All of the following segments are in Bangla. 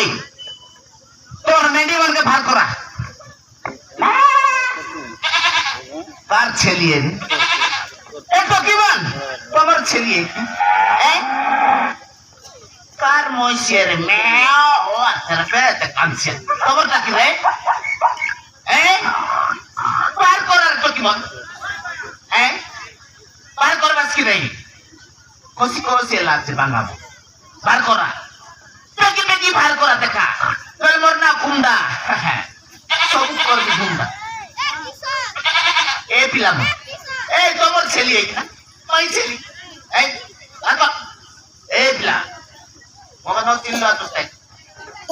এই তোর মেডিবনকে ভাগ করা কার ছেলিয়ে একটু কি বল তোমার ছেলিয়ে কার মহিষের মেয়া ও আচ্ছা পেতে কাঁদছে খবরটা কি রে পার করার তো কি বল পার করবার কি নেই কষি কষি লাগছে বাঙাবো বার করা পেকি পেকি বার করা দেখা তোর মোর না কুমড়া সব করবি কুমড়া এ পিলাম এই তোমার ছেলে এইটা ওই ছেলে এই এই পিলা মগা তো চিল্লা তো তাই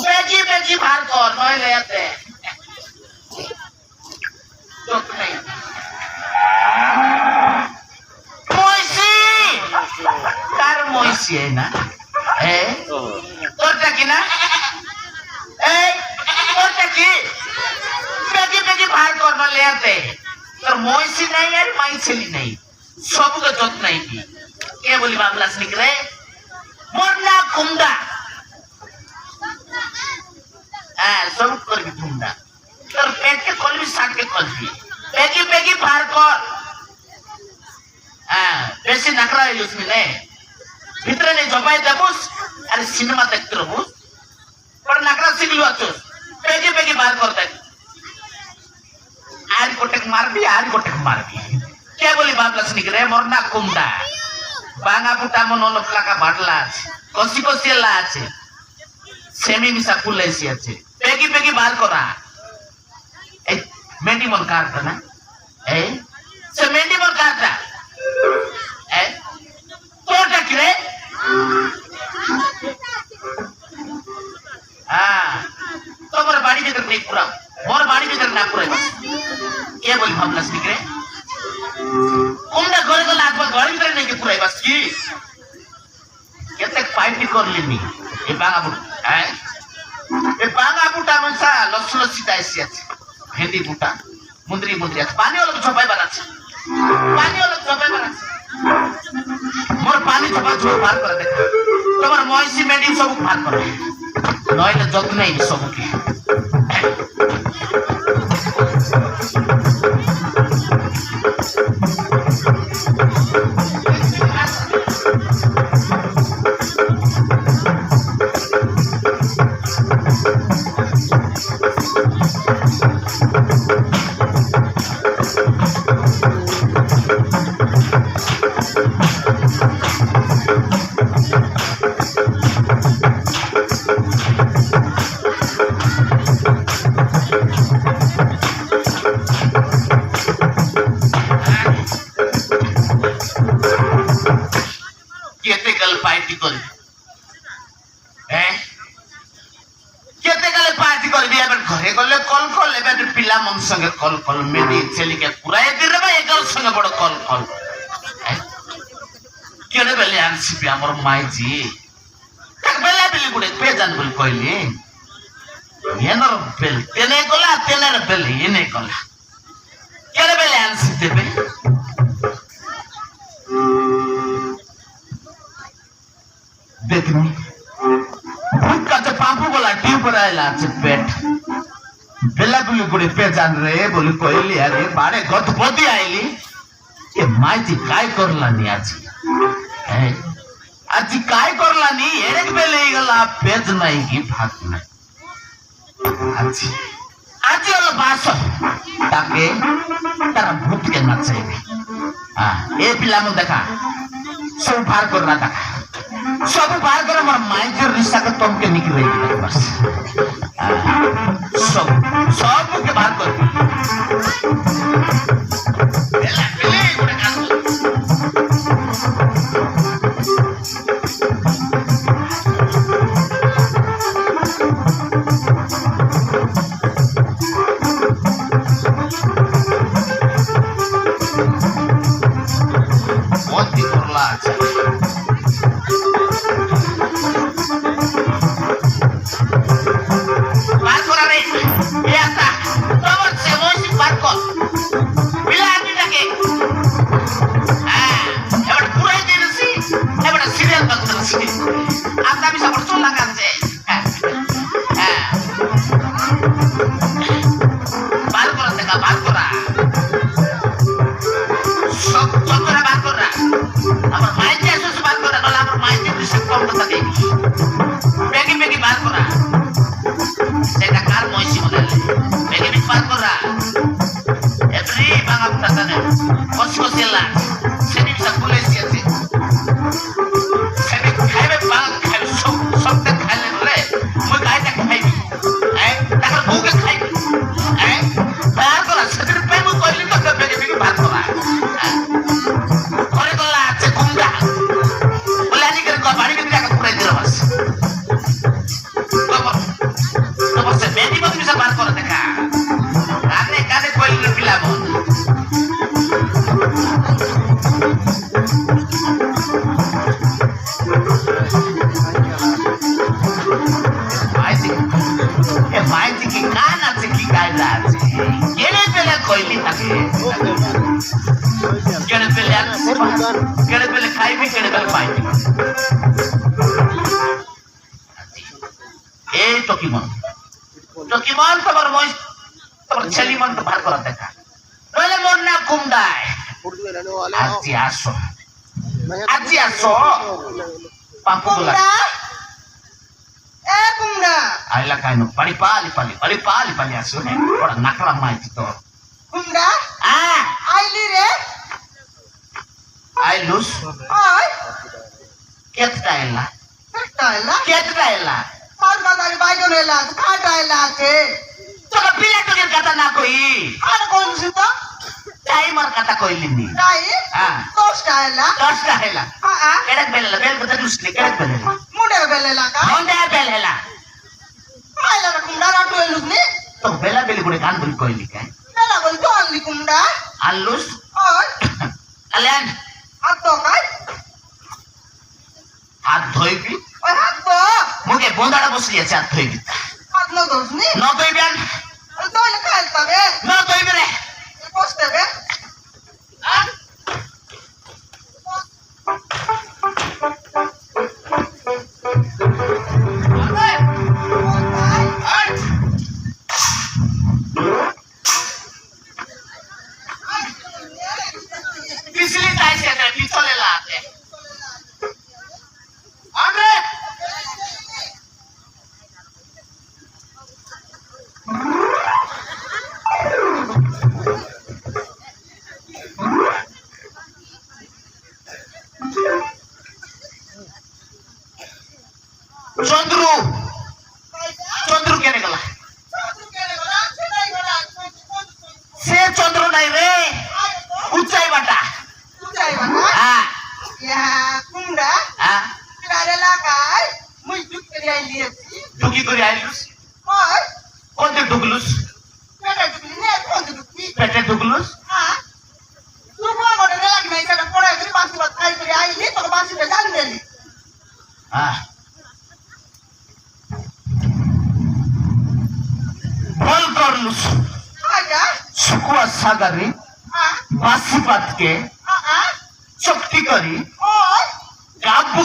পেকি পেকি বার কর নইলে এতে চোখ নাই মইসি কার মইসি না তোরটা কি না এই তোরটা কি পেকি পেকি বার কর নইলে এতে তোর মইসি নাই আর মাই ছেলি নাই সবকে যত নাই কি কে বলি বাবলাস নিকলে মোর না কুমড়া সব করবি কুমড়া তোর পেটকে কলবি শাককে কলবি পেকি পেকি বার কর বেশি নাকড়া হইলিস মিলে ভিতরে নেই জবাই দেবুস আর সিনেমা দেখতে রবুস তোর নাকড়া শিখলু আছোস পেকি পেকি বার কর দেখ आज गोटे मारबी आज गोटे मारबी क्या बोली बाबलास निकरे मोर ना कुमडा बांगा पुटा मन ओलपला का बाटला আছে কসি কসি লা আছে সেমি মিসা কুলাইছি আছে পেকি পেকি বার করা এই মেন্ডি মন কাটটা না এই সে মেন্ডি মন কাটটা এই তোরটা কি রে তোমার বাড়ি ভিতর নেই পুরা মোর বাড়ি ভিতর না পুরাই কে বলি ভাবলাস নিকরে কুমড়া ঘরে গেলে একবার ঘরের ভিতরে নেই পুরাই বাস কি কেতে পাইপি করলিনি এই বাঙা বুট এই বাঙা বুটা মনসা লস লসিতা এসে আছে ভেন্ডি বুটা মুন্দ্রি মুন্দ্রি আছে পানি হলো ঝপাই বানাচ্ছে পানি হলো ঝপাই বানাচ্ছে মোর পানি ঝপা ঝপ বার করে দেখ তোমার মহিষি মেডি সব বার করে নইলে যত্ন নেই সবকে संगे कल कल मेरी चली के पुराए दिन रे एक संगे बड़ कल कल केने बेले आनसीपी हमर माई जी तक बेला बेली गुडे पे जान बोल कहली येनर बेल तेने गला तेने बेल येने गला केने बेले आनसी देबे देखनी भूत का तो पापू बोला ट्यूब रायला से पेट बेला बोली गुड़े पे जान रहे बोली कोयली अरे बाड़े गत बदी आईली ये माइती काय करलानी आज आज काय करलानी एक बेले गला पेज नहीं की भाग नहीं आज आज वाला बास ताके तारा भूत के ना चाहिए ए पिला मुझे देखा सब बाहर करना था सब बाहर कर हमारा माइंड जो रिश्ता का तुम के निकल रही है बस सब सब के बाहर कर बेला बेले उड़े काल बहुत ही करला अच्छा কইলি থাকে কেড়ে পেলে খাইবি কেড়ে পেলে পাইবি এই টকিমন তোমার বয়স তোমার ছেলে মন তো ভার করা দেখা নইলে মন না কুমড়ায় আজি আসো পাপু আইলা কাইনো পালি আসো হে ওরা নাকলা মাইতি তো কুমড়া আইলি রে আইলুস কেতটা এলা আর বাজারে বাইজন এলা খাটা এলা আছে তোকে পিলা তোকের কথা না কই আর কোনছি তো টাইমার কথা কইলিনি তাই হ্যাঁ 10টা এলা কেড়ে বেল কথা দুসলি কেড়ে বেলেলা মুডে বেলেলা কা বেলেলা আইলা কুমড়া রাটু এলুসনি তো বেলা বেলি করে গান বলি কইলি কে বেলা বল তো আনলি কুমড়া আলুস ওই আলেন আর তো কাই হাত ধইবি ওই হাত তো মুখে বোঁদাটা বসলি আছে হাত ধইবি হাত ন দোসনি ন ধইবেন তো ইলে খাইল পাবে ন ধইবি রে বসতে বে পিছলি তাইছে রে পিছলে লাতে আরে চন্দ্র কেনে গেলা সে চন্দ্র নাই রে উচ্চাই বাটা হ্যাঁ কুমড়া হ্যাঁ এলাকায় মুই ঢুকতে আইলিয়েছি ঢুকি করে আইলুস ওই কোনতে ঢুকলুস পেটে ঢুকলি নে কোন ঢুকলি পেটে ঢুকলুস হ্যাঁ তুই বড় লাগি নাই সেটা পড়ে তুই বাসি বাত খাই করে আইলি তোর বাসিতে জান দেলি হ্যাঁ বল করলুস আজা শুকুয়া সাগারে বাসি পাতকে চকটি করি ওই কাপু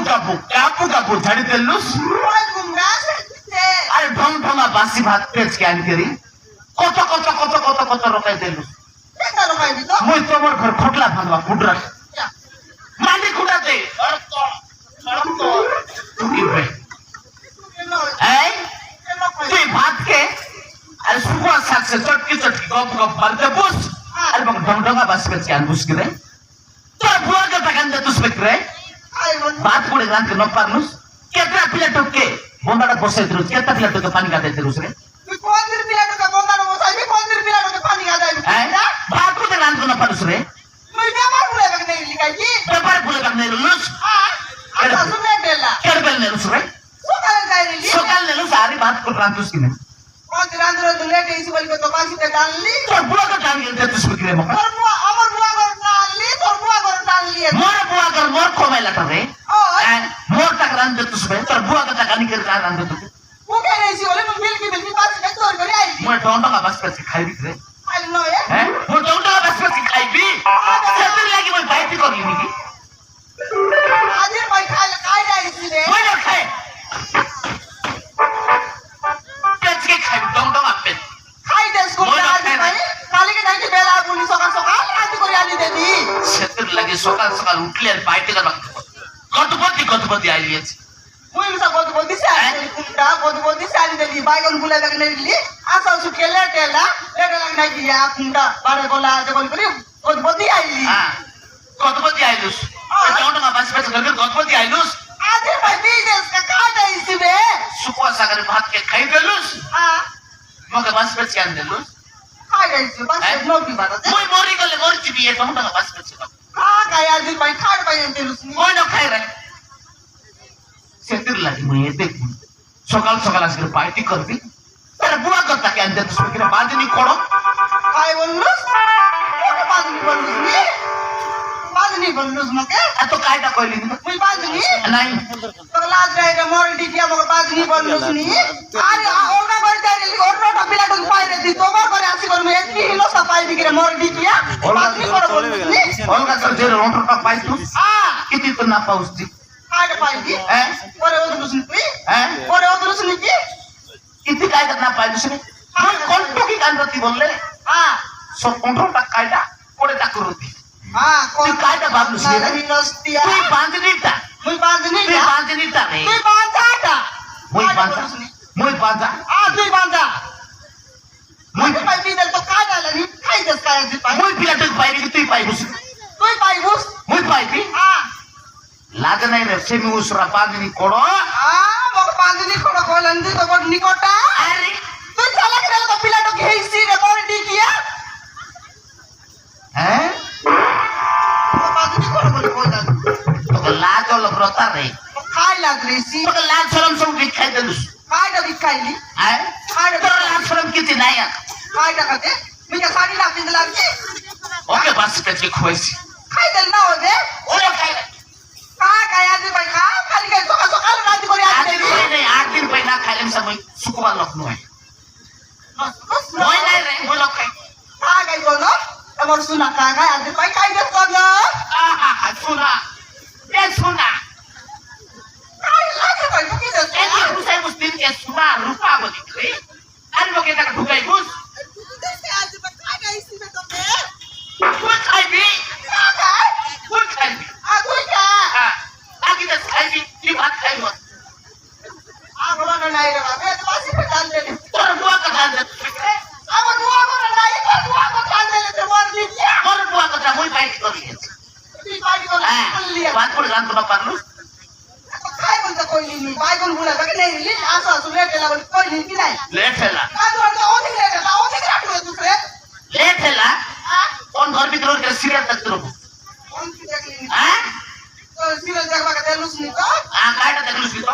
ঝাড়ি দেলুস ওই কুমড়া সে আরে ঢংঢঙা বাসি ভাত পেজ ক্যান করি কত রকাই দেলুস কেন রকাই দিত মই তোমার ঘর খটলা ভাঙবা কুডরা মাটি কুড়া দে এই তুই ভাতকে আর শুকুয়া শাকসে চটকি গপ মারতে বস আর ঢংঢঙা বাসি পেজ ক্যান বুস করে তোর বুয়াকে টাকান দে তুস বেকরে बात पड़े गान के न पारनुस केतना प्लेट के बोंदाडा बसे दिरुस केतना प्लेट के पानी गाते दिरुस रे তুই কোন দিন পিলাটোকে বন্দানো বসাইবি কোন দিন পিলাটোকে পানি গাদাইবি हैं बात को गान को न पारनुस रे তুই ব্যাপার ভুলে গেলি নাই লিখাইছি पेपर बोले गान ने लुस আচ্ছা শুনে দেলা केरबेल ने लुस रे সকালে যাইলি सकाल ने लुस सारी बात को रांतुस की ने কোন দিন আন্দরে দুলে টেইছি বলি তো বাসিতে জানলি तो बुआ का गान के तुस बिकरे मका তোর বুয়া আমার বুয়া করে টানলি তোর বুয়া করে টানলি मोर बुआ कर मोर कोमेला रे ওই हैं मोर तक रांत दे तुस बे तोर बुआ का गानी कर रांत दे तू মুখে রেছি বলে মুখ বিলকি বাসিতে তোর করে আইলি मोर डोंडा बस पे खाई बिकरे আইলি নয় हैं मोर डोंडा बस पे खाई बी सेतिर लागी मोर बाइटी कर ली की আজের ভাই খাইলে খাই যাইছি রে मोर न खाए पेच के खाई डोंडा पे খাই দেস কোন আজ ভাই কালকে নাকি বেলা পুলিশ সকাল সকাল আজ করে আনি দেবি সেতুর লাগে সকাল উঠলে আর বাইটে গেলাম কতপতি আইলিয়েছে মুই মিছা বলদি সারি কুমটা বলদি সারি দেলি বাইগন গুলা লাগে নেলি আসা সুকে লেটেলা লাগে নাকি কুমটা বারে গলা জগল করি বলদি আইলি হ্যাঁ কতপতি আইলুস ডোন্ডা বাস বাস করে কতপতি আইলুস আজ ভাই বিদেশ কা কাটাইছি বে সুকুয়া সাগরে ভাত কে খাই দেলুস হ্যাঁ মগে বাস বাস কেন দেলুস খাই যাইছি বাস নকি বানাতে মই মরি গলে মরছি বিয়ে ডোন্ডা বাস বাস খাই আজ ভাই খাই পাই দেলুস মই না খাই রে সেতুর লাগে মই দেখুন সকাল আজকে পার্টি করবি তার বুয়া কথা কেন দে তুই কিনা বাজনি করো খাই বললুস ওকে বাজনি বললুস মকে এত কায়দা কইলি না মুই বাজনি নাই তো লাজ রাইতে মরডি কি আমাকে বাজনি বললুস নি আরে ওটা করে যাইলি ওটা পিলাটুক পাইরে দি তোমার করে আসি मैं इतनी हिलो सफाई दिख रहा मोर दिखिया बात नहीं करो बोल नहीं অলগা তো যে রন্টটা পাইতু हां কিতি তো না পাউছি आगे पाई হ্যাঁ পরে ওদুলুস নি হ্যাঁ পরে ওদুলুস নি কি কিতি কায়দা না পাইছি মই কন্টো কি কান্দতি বললে हां সব কন্ট্রোলটা কায়দা পড়ে তা করতি हां তুই কায়দা ভাবলুস রে নস্তিয়া তুই বাঁধনিটা মুই বাঁধনি তুই বাঁধনিটা রে তুই বাঁধাটা মই বাঁধা মই বাঁধা তুই বাঁধা মই তুই পাই দিল তো কাটা লাগি খাই দেস কায়া দি পাই মই পিলাটা পাইবি তুই পাইবুস তুই পাইবুস মই পাইবি हां লাগে নাই রে সেমি উসরা বাঁধনি করো মগ বাঁধনি কোন কলন্দি তো বড় নিকটা আরে তুই চালা করে তো পিলাটো ঘেইছি রে বড় ডিকিয়া হ্যাঁ বাঁধনি কোন বলে কইলা তোকে লাজ হলো ব্রতা রে খাই লাগরেছি তোকে লাজ শরম সব বিখাই দেলুস খাইটা বিখাইলি হ্যাঁ তোর লাজ শরম কিতি নাই আর খাইটা কাতে মিকা শাড়ি না পিন্দ লাগছি ওকে বাস পেটে খুয়াইছি খাই দেল না ওদে ওরে খাই কায়া দি ভাই খা খালি খাই সকাল সকাল রাতে করে আজ আসে দিন কই নাই 8 দিন কই না খাইলাম সময় শুকবার লোক নয় মই নাই রে মই লোক খাই গাই কোন আমার সুনা কাকা আজ ভাই খাই দে কোন আহা শোনা এ শোনা খাই লাগে ভাই কি দে এ কি বুঝাই বুঝদিন কে শোনা রূপা বলি রে আর লোকে টাকা ঢুকাই বুঝ তুই খাইবি তুই খাইবি আগে তো খাইবি তুই ভাত খাইব তোর বুয়া কথা তোর বুয়া কথা মই বাইক করি ভাত করে জানতো না পারলু লেট হেলা লেট হেলা কোন ঘর ভিতর কে সিরিয়াল দেখতে রবো হ্যাঁ কাইটা দেখলুস কি তো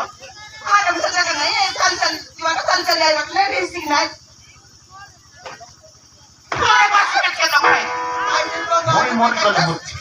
মই মন করে হচ্ছে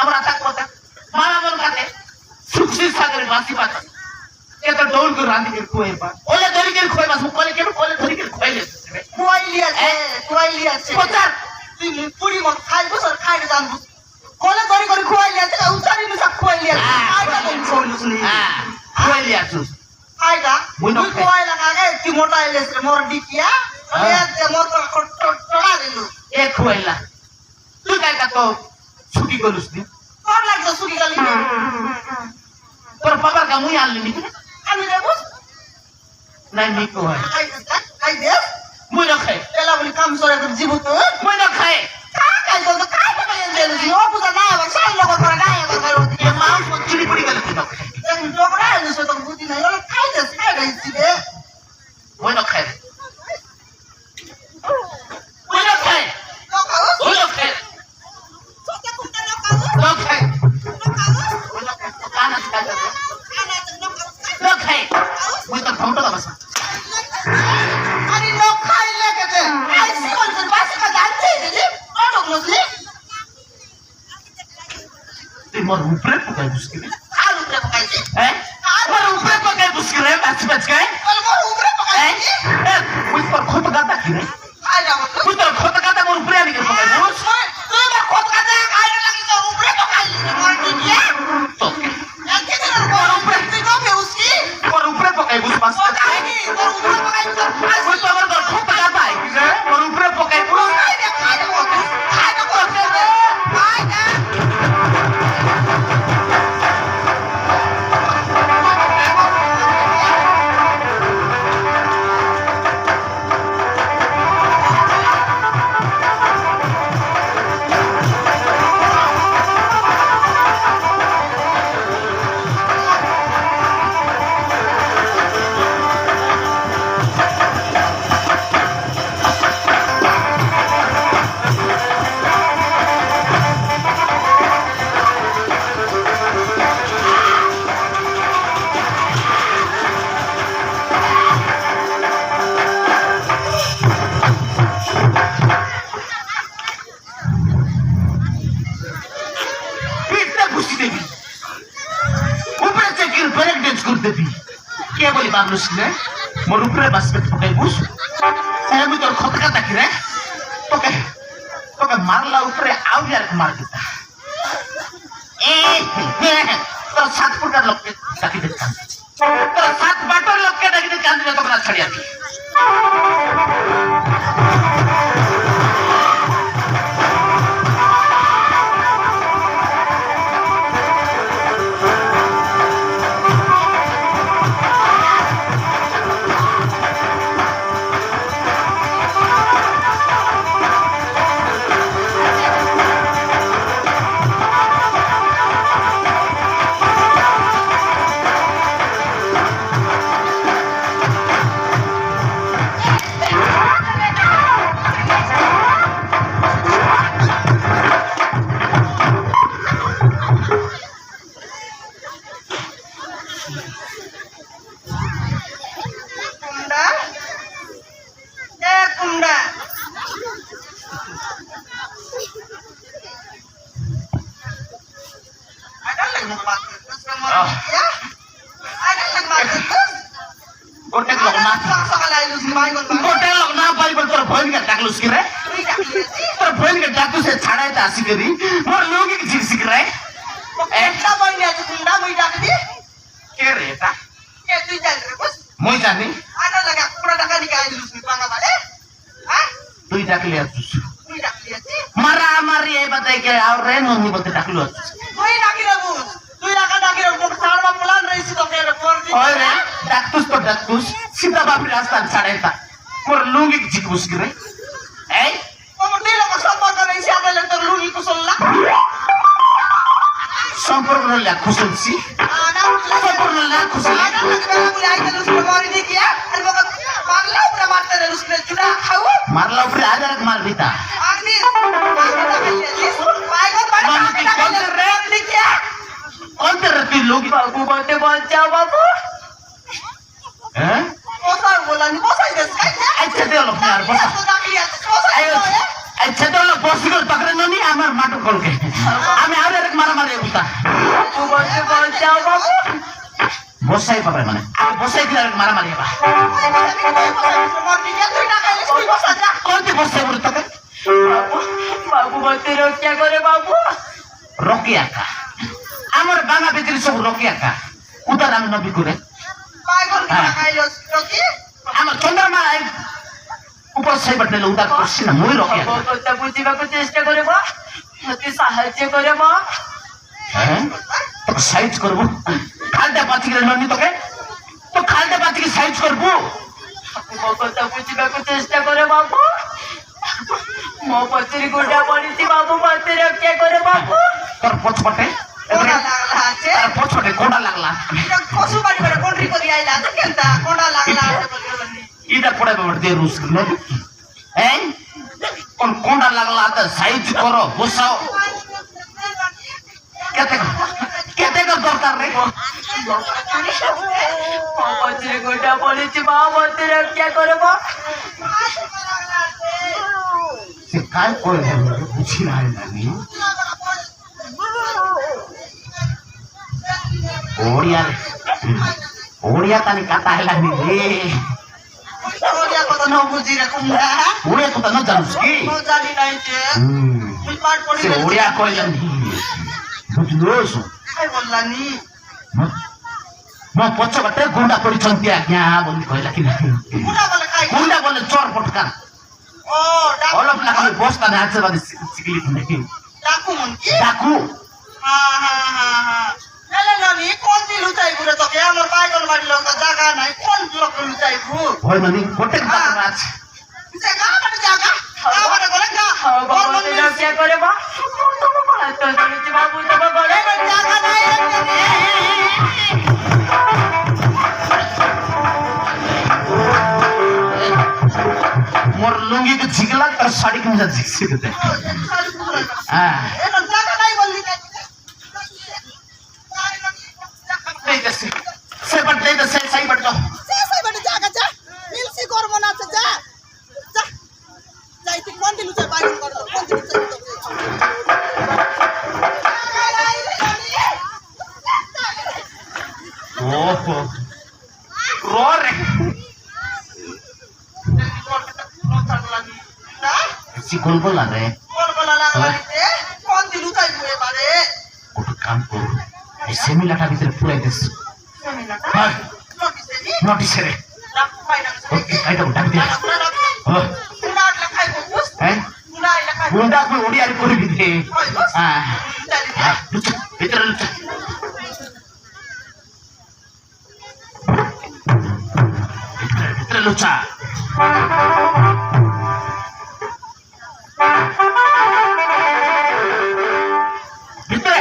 আমরা তাক কথা মারা মন খাতে সুখি সাগরে বাসি পাতা এটা ডোল করে রাঁধি কে খুয়ে পা ওলে ধরি কে খুয়ে বাস কোলে কে কোলে ধরি কে খুয়ে পচার পুরি মত খাই বসর খাই জানবো কোলে ধরি করে খুয়াইলি আছে উচারি মিসা খুয়াইলি আছে আইটা কোন কইলুস নি খুয়ে লিয়াছুস আইটা মুই তুই খুয়াইলা কাগে তুই মোটা আইলেস রে মোর ডিকিয়া এ যে মোর তো টড়া দিলু এ খুয়েলা তুই কাইটা তো ছুটি করলুস নি তোর লাগছে সুকি গালি তোর বাবার কা মুই আনলি নি আমি দেবো নাই নি কো হয় খাই দে মুই না খাই তেলা বলি কাম সরে তোর জীবত মুই না খাই খাই তো খাই তো বেন দেলু জি ও পুজা না আবার সাই লোক করে না আবার করো এ মাউস মত চুরি পড়ি গেল তুই না খাই দেখ ডোকরা এনে সে তো বুদ্ধি নাই খাই গাইছি দে মুই না খাই মুই না খাই মুই না খাই না খাই কানা খাই না খাই মুই তো ঠোঁটো দাবাস আরে লোক খাই লেগেছে আইসি কোন বাসে কা জানতে দিদি অটো গ্লোসলি তুই মোর উপরে পকাই বুঝকি আর উপরে পকাইছি হ্যাঁ মোর উপরে পকাই বুঝকি রে বাস গায় আর মোর উপরে পকাইছি মুই তোর খত গাদা কি রে খাই যাবো মুই তোর খত গাদা মোর উপরে আনি কে পকাই বুঝ তুই বা কত কাজে খাই লাগি তো উপরে পকাইছি মোর দিকে তোকে একে দিন মোর উপরে তুই তো বেউসকি মোর উপরে পকাই বুঝ বাস পকাইনি তোর উপরে পকাইছি মুই তো আমার তোর খত গাদা আই রে মোর উপরে পকাই বুঝ খাই দে খাই দে খাই দে খাই দে করে দেবি কে বলি বাবলুস রে মোর উপরে বাসবে ফুটাই বুঝ আমি তোর খতকা দেখি রে তোকে তোকে মারলা উপরে আউলি আর মার দিতা তোর 7 ফুটার লোককে ডাকি দিতে তোর 7 বাটার লোককে ডাকি দিতে কান্দিলে তোকে না ছাড়িয়া দি কুমড়া এ কুমড়া ada lagi mau pakai terus kamu ya ada lagi pakai terus গোটে লোক না সকালে আইলু মাই কোন গোটে লোক না পাইব তোর ভয়নকে ডাকলুস কি রে তোর ভয়নকে ডাকু সে ছাড়াইতে আসি করি মোর লোকে কি জিসি রে একটা বইনি আছে কুমড়া মই ডাক দি কে রে এটা কে তুই যাই রে বস মই জানি ada lagi কুমড়া টাকা নিকে আইলু বাংলা বালে হ্যাঁ তুই ডাকলি আসুস তুই ডাকলি আছে মারা মারি এই বাতাই কে আর রে ননি বতে ডাকলু আসুস তুই ডাকি রে বস তুই ডাকা ডাকি রে মুখ ছাড়বা প্ল্যান রইছি তোকে রে পর দি ওই রে ডাকতুস তো ডাকতুস সিধা বাপি রাস্তা ছাড়াইতা মোর লোকে কি জিকুস কি রে এই তোমার দিলে কো সম্পর্ক রইছি আদালে তোর লুঙ্গি কুসল্লা সম্পর্ক হলে খুশলছি আনা সম্পর্ক হলে খুশলি ada lagi beli aja lu sudah mau ini ya ada bakat marla udah mata dari lu sudah sudah tahu মারলা উপরে আদার মার দিতা Agni baik kok pada Mami, konter, রে ya কোনতে রে তুই লোক বাবু বলতে বলছাও বাবু হ্যাঁ কোসা বলানি কোসাই দেশ আচ্ছা দে লোক আর বসা তো ডাকি আছে কোসাই আচ্ছা দে লোক বসি করে পাকড়ে ননি আমার মাটো কলকে আমি আর এক মারা মারে উতা বাবু বলতে বলছাও বাবু বসাই পাবে মানে আমি বসাই দিলে আর মারা মারি বা মর্নি তুই না খাইলে তুই বসা যা কোনতে বসাই বলে তোকে বাবু বলতে রক্ষা করে বাবু রকি আকা আমার বাঙা বেতির সব রকি আকা উদার আমি নবী করে বাই কর না খাইলো রকি আমার চন্দ্রমা উপর সাই বাটলে উদার করছি না মই রকি আকা কথা বুঝিବାକୁ চেষ্টা করে বা মতে সাহায্য করে বা হ্যাঁ তোকে সাইজ করবো খালটা পাতি গেলে ননি তোকে তো খালটা পাতি কি সাইজ করবো ମୋ କଥା ବୁଝିବାକୁ ଚେଷ୍ଟା କରେ ବାବୁ ମୋ ପଛରେ ଗୁଣ୍ଡା ପଡିଛି ବାବୁ ମତେ ରକ୍ଷା କରେ ବାବୁ তোর পছপটে কোଣ୍ଡা লাগলা আছে তার পছপটে কোডা লাগলা কসু বাড়ি করে কোন্ট্রি করি আইলা তো কেনতা কোন্ডা লাগলা আছে বলি ইটা পড়ে দে রুস নবী হ্যাঁ কোন কোডা লাগলা তো সাইজ করো বসাও কেতে কেতে দরকার রে ମୋ ପଛରେ ଗୁଣ୍ଡା ପଡିଛି ମା ମତେ ରକ୍ଷା କରେ ବା সে কাজ করে বুঝি না জানি ওড়িয়া তানি কাটা হেলানি রে ওরিয়া কথা ন বুঝি রে কুমড়া ওড়িয়া কথা না জানুস কি নো জানি নাই যে তুই পাঠ পড়ি সে ওড়িয়া কইলানি বুঝলোস কাই বললানি ମୋ ପଛ ବାଟେ ଗୁଣ୍ଡା କରିଛନ୍ତି ଆଜ୍ଞା ବୋଲି କହିଲା କି ନାହିଁ ଗୁଣ୍ଡା বলে কাই ଗୁଣ୍ଡା ବୋଲେ ଚୋର ପଟକା ও ডাকু ଅଲପ ଲାଗ ବସ୍ତା ନାଚ ବାଦି ଶିଖିଲି କି ନାହିଁ ডাকু মন কি ডাকু হ্যাঁ হ্যাঁ হ্যাঁ হ্যাঁ এলে নানি কোন দিন লুচাইবু রে তোকে আমার বাইকন বাড়ি লোক জায়গা নাই কোন লোক লুচাইবু ভয় মানে গোটে বাট নাচ জায়গা মানে জায়গা আমার গলে গা বাবু রক্ষা করে বা তুমি বলা তো শুনছি বাবু তোমার গলে জায়গা নাই মোর লুঙ্গি কে ঝিকলা তার শাড়ি কে ঝিকছে দে হ্যাঁ এখন জায়গা নাই বললি দেই দে সে বাট দেই দে সে সাই বাট দাও সেই বাড়ি জায়গা যা মিলসি করব না আছে যা যা যাইতে কোন দিন লুচাই বাইরে কর কোন দিন লুচাই ওহো বলবো রে বলবলা লাগলাইতে কোন দিন উঠাই বুয়ে পারে ওটা কাম করো এই সেমিলাটা ভিতরে পুরাই দিস সেমিনাটা হ্যাঁ নোটিস নি নোটিসে রে রাখ পাইনা ওকে কাইটা ডাক দে ও পুরা লেখাই বুঝ হ্যাঁ পুরা লেখাই গুন্ডা কই ওড়িয়ার করবি দে হ্যাঁ চালি হ্যাঁ, লুচা, ভিতরে লুচা। ভিতরে লুচা। ভিতরে।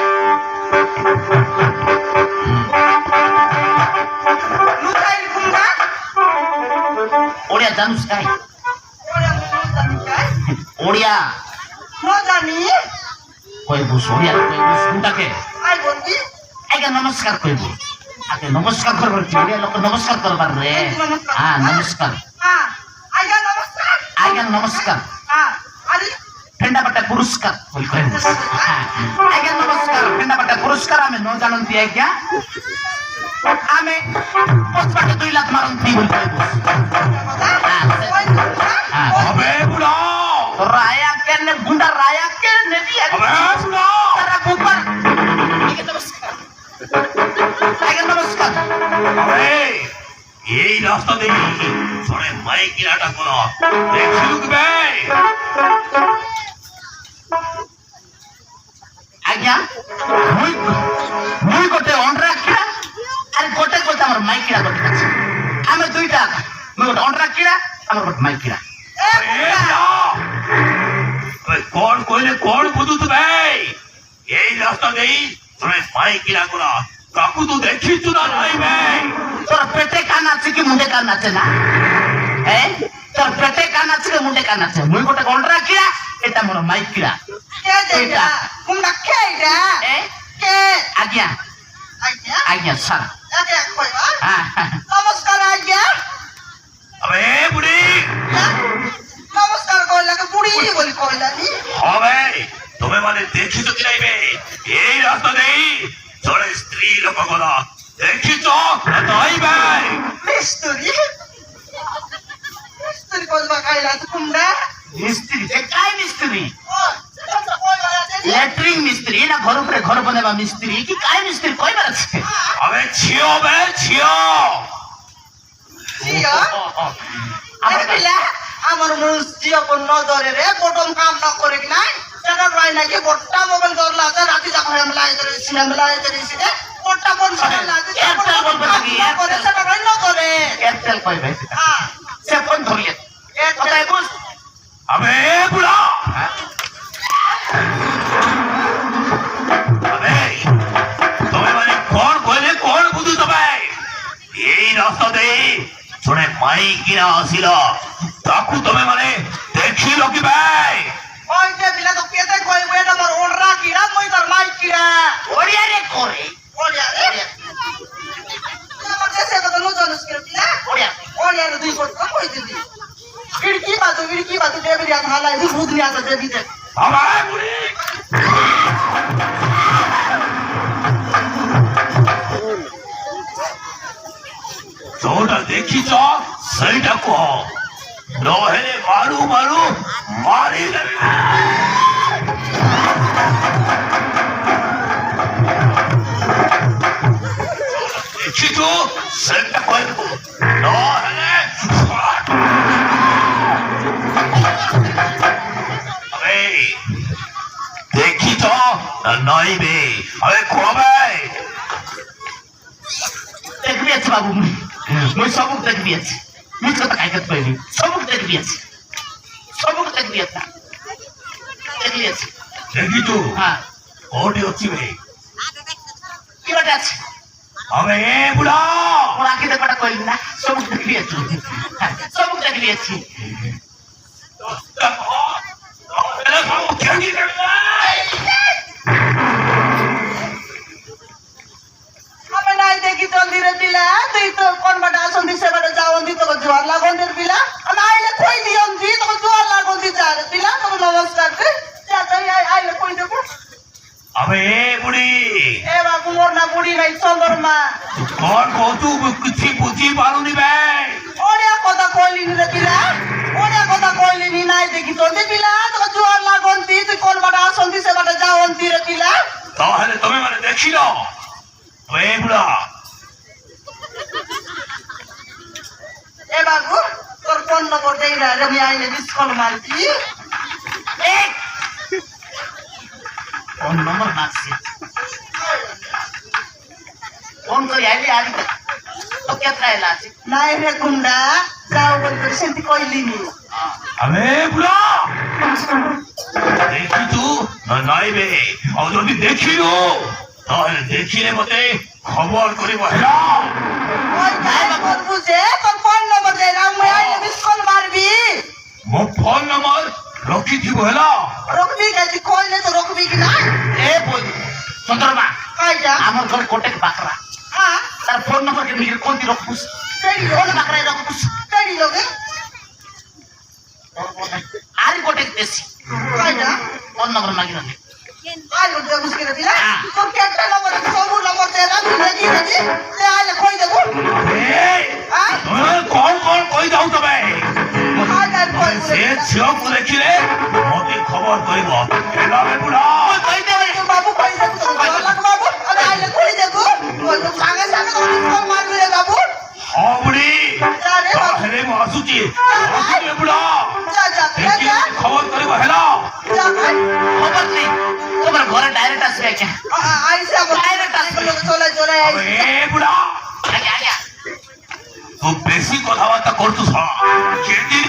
লুকাই কুমড়া ওড়িয়া জানুস কাই ওরে মুজানি কাই ওড়িয়া মজানি কই বুস ওড়িয়া কই বুস গুন্ডাকে আই বন্ধি আগে নমস্কার কইব আগে নমস্কার করবার কি ওড়িয়া লোক নমস্কার করবার রে হ্যাঁ নমস্কার হ্যাঁ আইগা নমস্কার আগে নমস্কার হ্যাঁ আরে ফেন্ডা বাটা পুরস্কার বল কই বুস হ্যাঁ আগে নমস্কার ফেন্ডা বাটা পুরস্কার আমি ন জানন্তি আজ্ঞা আমি পছবাকে 2 লাখ মারন্তি বল কই বুস হ্যাঁ अबे बुढ़ा राया के ने गुंडा राया के ने दिया अबे बुढ़ा तारा ऊपर ठीक है नमस्कार आगे नमस्कार अबे यही रास्ता देखी थोड़े माइक की नाटक करो देख लुक बे आज्ञा मुई मुई गोटे ऑनरा किड़ा अरे गोटे गोटे हमर माइक किड़ा गोटे আছে আমি দুইটা মুই গোटे ऑनरा किड़ा हमर गोटे माइक किड़ा अबे बुढ़ा अबे कौन बुद्धू तू बे यही रास्ता देखी थोड़े माइक की नाटक करो काकू तू देखी तू ना नहीं बे তোর পেটে কান আছে কি মুন্ডে কান আছে না হ্যাঁ তোর পেটে কান আছে কি মুন্ডে কান আছে মুই গোটে অনরা কিড়া এটা মোর মাইক কিড়া কে দেটা কুমড়া কে এটা এ কে আজ্ঞা আইয়া আজ্ঞা স্যার আগে কইবা হ্যাঁ নমস্কার আইয়া अबे बुढ़ी নমস্কার কইলাকে বুড়ি বলি কইলানি अबे तुम्हें माने देखी तो नहीं बे यही रास्ता नहीं थोड़े स्त्री लोगों को ना देखी तो नहीं बे মিস্ত্রি মিস্ত্রি কইবা কাইলা কুমড়া মিস্ত্রি যে কাই মিস্ত্রি ও সেটা কইবা আছে ল্যাট্রিন মিস্ত্রি না ঘর উপরে ঘর বনাবা মিস্ত্রি কি কাই মিস্ত্রি কইবার আছে अबे छियो बे छियो জিয়া আমার আরে পিলা আমার মুস্তিও কোন নজরে রে বটম কাম না করে কি নাই সেটা রাই নাকি বটটা মোবাইল ধরলা আছে রাতি যখন আমি লাই ধরে সিনেমা লাই ধরে সিনে বটটা কোন সময় লাগে একটা বলবে নাকি, করে একটা। সেটা রাই না করে এয়ারটেল কইবে হ্যাঁ সে কোন ধরিয়ে কথাই বুঝ अबे बुढ़ा अबे तुम्हें माने कौन बुद्धू तुम्हें यही रास्ता दे थोड़े माई गिरा आसिला ताकू तुम्हें माने देखी लो कि भाई ওই যে পিলা তো কেতে কইবে এটা মোর ওড়রা কিরা মই তার মাই কিরা ওড়িয়া রে করে ওড়িয়া রে আমার দেশে তো নজরস করে পিলা ওড়িয়া ওড়িয়া রে দুই কোট কই দিবি खिड़की बातू देवी या थाला इधर भूत नहीं आता देवी दे हमारे बुढ़ी जोड़ा देखी तो सही ढको लोहे मारू मारू मारी देखी तो सही ढको लोहे अबे देखी तो नहीं बे अबे खोबे দেখবি আছে বাবু মই সবুক দেখবি আছে মিছ কথা কাইতে পাইবি সবুক দেখবি আছে সবুক দেখবি আছে দেখবি আছে देखी तो হ্যাঁ ओटे अच्छी बे কি বাট আছে अबे बुढ़ा ওর আগে দেখাটা কইলি না সবুক দেখবি আছে সবুক দেখবি আছে हमें नहीं देखी तो धीरे पिला तुई तो कौन बड़ा आसन दिसे बड़ा जाओ दी तो जुआर लागो दे पिला हम आइले कोई दियम दी तो जुआर लागो दी जा रे पिला तो नमस्कार के जा तो आइले कोई देखो अबे बुढ़ी ए बाबू मोर ना बुढ़ी नहीं चंदर मां कौन को तू किसी बुद्धि मालूम नहीं बे ओडिया कोदा कोइली रे पिला ବଢିଆ କଥା କହିଲିନି ନାଇଁ ଦେଖିଛନ୍ତି ପିଲା ତୋ ଜୁଆର ଲାଗନ୍ତି ତୁ କୋନ ବାଟେ ଆସନ୍ତି ସେ ବାଟେ ଯାଆନ୍ତି ରେ ପିଲା ତାହେଲେ ତମେ ମାନେ ଦେଖିଲ ଏଗୁଡା ଏ ବାବୁ তোর ফোন নম্বর দেই না আমি আইলে মিস কল মারছি ফোন নম্বর মারছি ফোন করে আইলি আলি তো কেতরা এলা আছে নাই রে গুন্ডা যাও বলতে সেটি কইলিনি আরে বুড়া দেখিছু না নাইবে আর যদি দেখিও তাহলে দেখিলে মতে খবর করিব হেলা ওই যাই বলবু যে তোর ফোন নম্বর দেই না আমি আইলে মিস কল মারবি মো ফোন নম্বর রখিথিব হেলা রকবি কাজি কইলে তো রকবি কি না এ বই চন্দ্রমা কইটা আমার ঘরে কোটেক বাকরা হ্যাঁ তার ফোন নম্বর কে নিজের কোনটি রখবুস কেডি কোন বাকরাই রখবুস কেডি লগে আরি কোটেক দেশি কইটা ফোন নম্বর মাগিনো আই বলতে মুশকিল দিলা তোর কেটটা নম্বর সবু নম্বর দে না তুই দেখি দেখি তে আইলে কই দেবো এই হ্যাঁ তুমি কোন কোন কই দাও তবে আই যাই কই সে ঝিওকু দেখিলে মতে খবর করিব হেলা রে বুড়া কই দেবে বাবু কই দেবো লাগ বাবু আরে আইলে কই দেবো কই তো সাঙ্গে সাঙ্গে তো মিস কল মারবি রে বাবু হবড়ি আরে বাবু তাহলে মো আসুচি রে বুড়া যা যা দেখি যা খবর করিব হেলা যা ভাই খবর নেই তোমার ঘরে ডাইরেক্ট আসবে কে আইসা ডাইরেক্ট আসলে চলে চলে আইসা এ বুড়া আগে আগে তো বেশি কথাবার্তা করছিস কেটি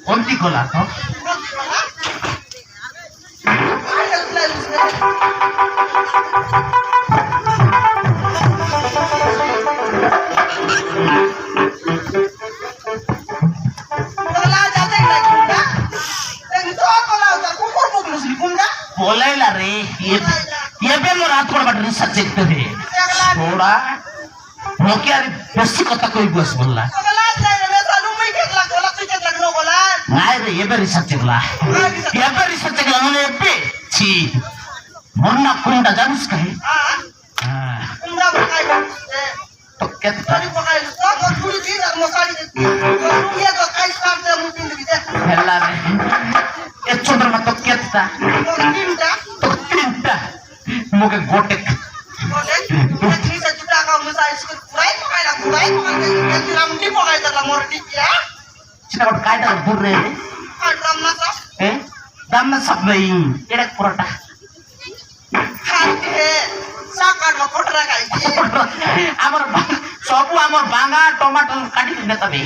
কোনটি খোলা তো बोलायला रे ये बे मोर हात पडबाट रिसर्च चेक दे थोडा रोकियारी बेसी कथा कोई बस बोलला नाही रे ये बे रिसर्च चेकला ये बे रिसर्च चेकला म्हणे बे छी मोरना कुंडा जानुस काय तो केत हेला रे ए चंद्रमा तो केतता तो तीनटा मुके गोटे चिना कोट कायटा दूर रे ए दामना सबै एडा परोटा আমার সবু আমার বাঙা টমেটো কাটি দিতে তবে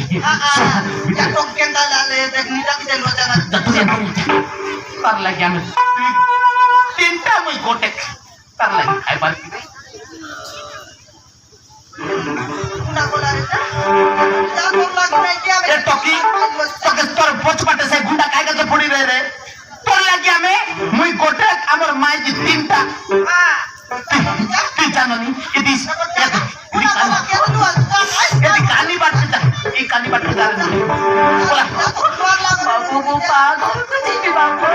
তার লাগে আমি তিনটা মই গোটে তার লাগে খাইবার কি এ টকি তোকে তোর পছপাটে সে গুন্ডা কাইগা তো পড়ি রে রে তোর লাগে আমি মুই গোটে আমার মাই দি তিনটা তুই জানি এদি কালি বাটটা এই কালি বাটটা বাবু পাগল করছিস বাবু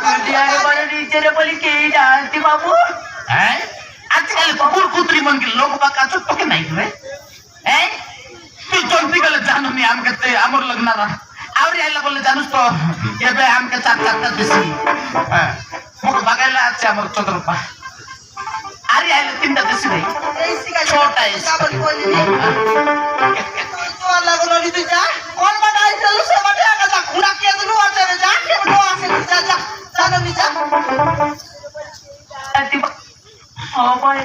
দুনিয়ারে বড় নিচেরে বলি কে জানতি বাবু হ্যাঁ আজকাল কুকুর কুত্রি মনকে লোক বাকা তোকে নাই রে হ্যাঁ তুই জলদি গেলে জানি আমাকে আমার লগ্নারা আউরি আইলা বলে জানুস তো এবে আমাকে চার চারটা বেশি হ্যাঁ মুখ বাগাইলা আছে আমার চন্দ্রপা আরে আইলে তিনটা বেশি ভাই ছোটা এসে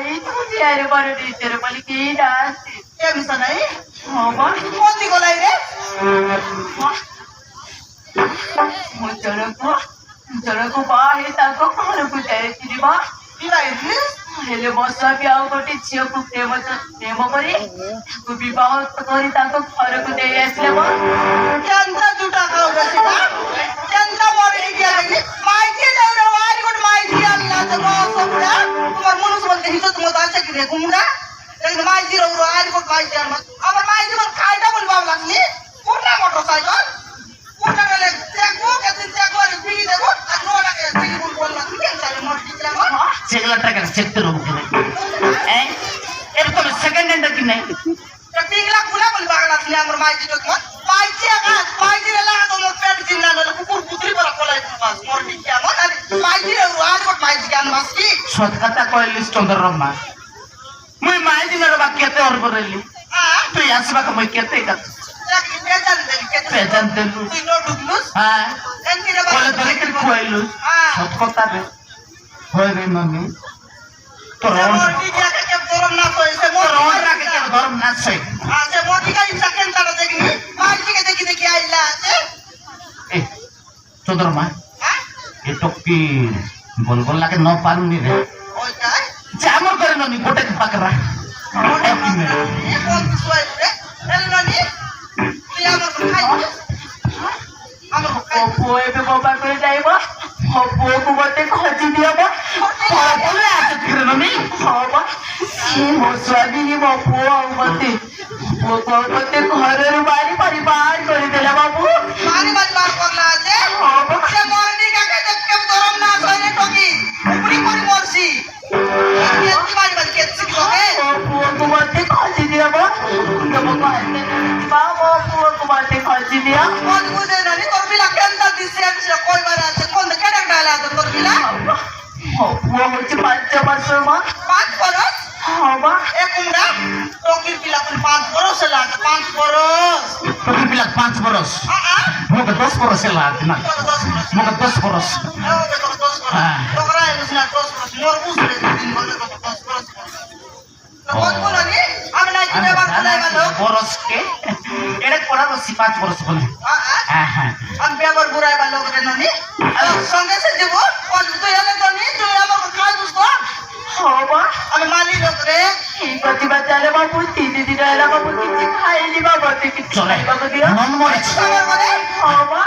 এই দুনিয়ারে বড় নিচেরে বলি কে জানতি জনকু বাহে তাকে কখন বুঝাইছিলি বা ହେଲେ ମୋ ସ୍ୱାମୀ ଆଉ ଗୋଟେ ଝିଅକୁ ପ୍ରେମ କରି ତାକୁ ବିବାହ କରି ତାଙ୍କ ଘରକୁ ନେଇ ଆସିଲେ ମୋ କେନ୍ତା ଜୁଟା ଖାଉଛ ସେଟା କେନ୍ତା ମରି ଗିয়া ଦେଖି ମାଇକି ଯାଉରେ वारी कोट माइकी आला त बसुडा तुम्हार मनुष्य बोलते हिजो तुम दाचे कि देखुमुडा लेकिन माइकी रो वारी कोट माइकी आला अब माइकी मन खाइदा बोल बाबला नि पुरा मोटरसाइकल पुरा गले देखो केतिन देखो रे बिगी देखो अग्नो लागे बिगी बोल बोल नि केन साले मोर दिला म सेगला टका चेक रो के ए एब तो सेकंड हैंड कि नहीं त पिगला गुला बोल बागला नि हमर माइकी तो माइकी आगा माइकी रे लागा तो मोर पेट जिन्ना न कुकुर कुतरी पर कोलाई पास मोर दिया म अरे माइकी रे वारी कोट माइकी आन मासकी सत कथा कहली चंद्र रमा मुई माई दिन रो केते और बरेली हां तू आसबा का मुई केते का जाकी पेजन दे केते पेजन देलु तू नो डुबलुस हां एंती रे बोले धरे के खुआइलु हां सत कथा बे होय रे मम्मी तो रोन मोटी क्या के गरम ना कोई से मोर रोन रा के गरम ना सही हां से मोटी का इच्छा केन तारा देखनी माइकी के देखी देखी आइला से ए चंद्र मा हां ये टोकी बोल बोल लाके न पालुनी रे ओय काय जामर करे ननी गोटे पकड़ा ये कौन सुआई रे एल ननी तू हमर को खाइ हमर को खाइ ପୁଅ ଏବେ ମୋ ପାଖରେ ଯାଇ ମୋ ପୁଅକୁ ମତେ ଖୋଜି ଦିଅ बोले आसे करे ननी ମୋ ସ୍ୱାମୀ ମୋ ପୁଅ ଆଉ ମତେ ଘରରୁ ବାହାରି କରିଦେଲା ବାବୁ मारी मारी बात करला से से मोरनी का के देख के गरम ना सोने टोकी उपरी कोरी मोरसी केती मारी बात केती की होगे ମୋ ପୁଅକୁ ମତେ ଖୋଜି ଦିଅ ମୋ ପୁଅକୁ ମତେ ଖୋଜି ଦିଅ कौन बुझे ननी तोर बिला केंदा दिसे से कोई बारा से कोन केडा डाला तोर बिला ମୋ ପୁଅ ହଉଛି 5 ବର୍ଷ ମା 5 बरस ହଁ ବା एक उमरा टोकी बिला 5 बरस ला 5 बरस टोकी पिला 5 बरस हां मोके 10 बरस ला ना 10 बरस मोके 10 बरस हां देखो 10 बरस टोकरा है उसना 10 बरस मोर उसरे दिन बोले तो 10 बरस तो कौन बोलनी हम नहीं तुम्हें बात बोलेगा लोग बरस के एड़े पड़ा बस 5 बरस बोले हां हां हां हम पेपर बुराई वालों रे ननी संगे से जीवो और तू याले तो नहीं तू हमर को खा दोस्तो ହଁ ବା हम माली लोग रे ଠିକ ଅଛି ବା ଚାଲେ ବାବୁ 3 ଦିନ ହେଲା ବାବୁ କିଛି ଖାଇଲି ବା ମତେ କିଛି चले ଖାଇବାକୁ ଦିଅ नन मरिच खबर करे ହଁ ବା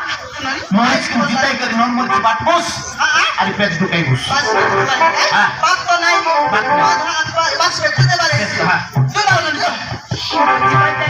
ननी मरिच के जिताई कर नन मरिच बाटबोस हां अरे पेज ढुकाई बस बस बात तो नहीं बात नहीं। बस बेटे दे बारे हां तू ना ननी ଚାଲେ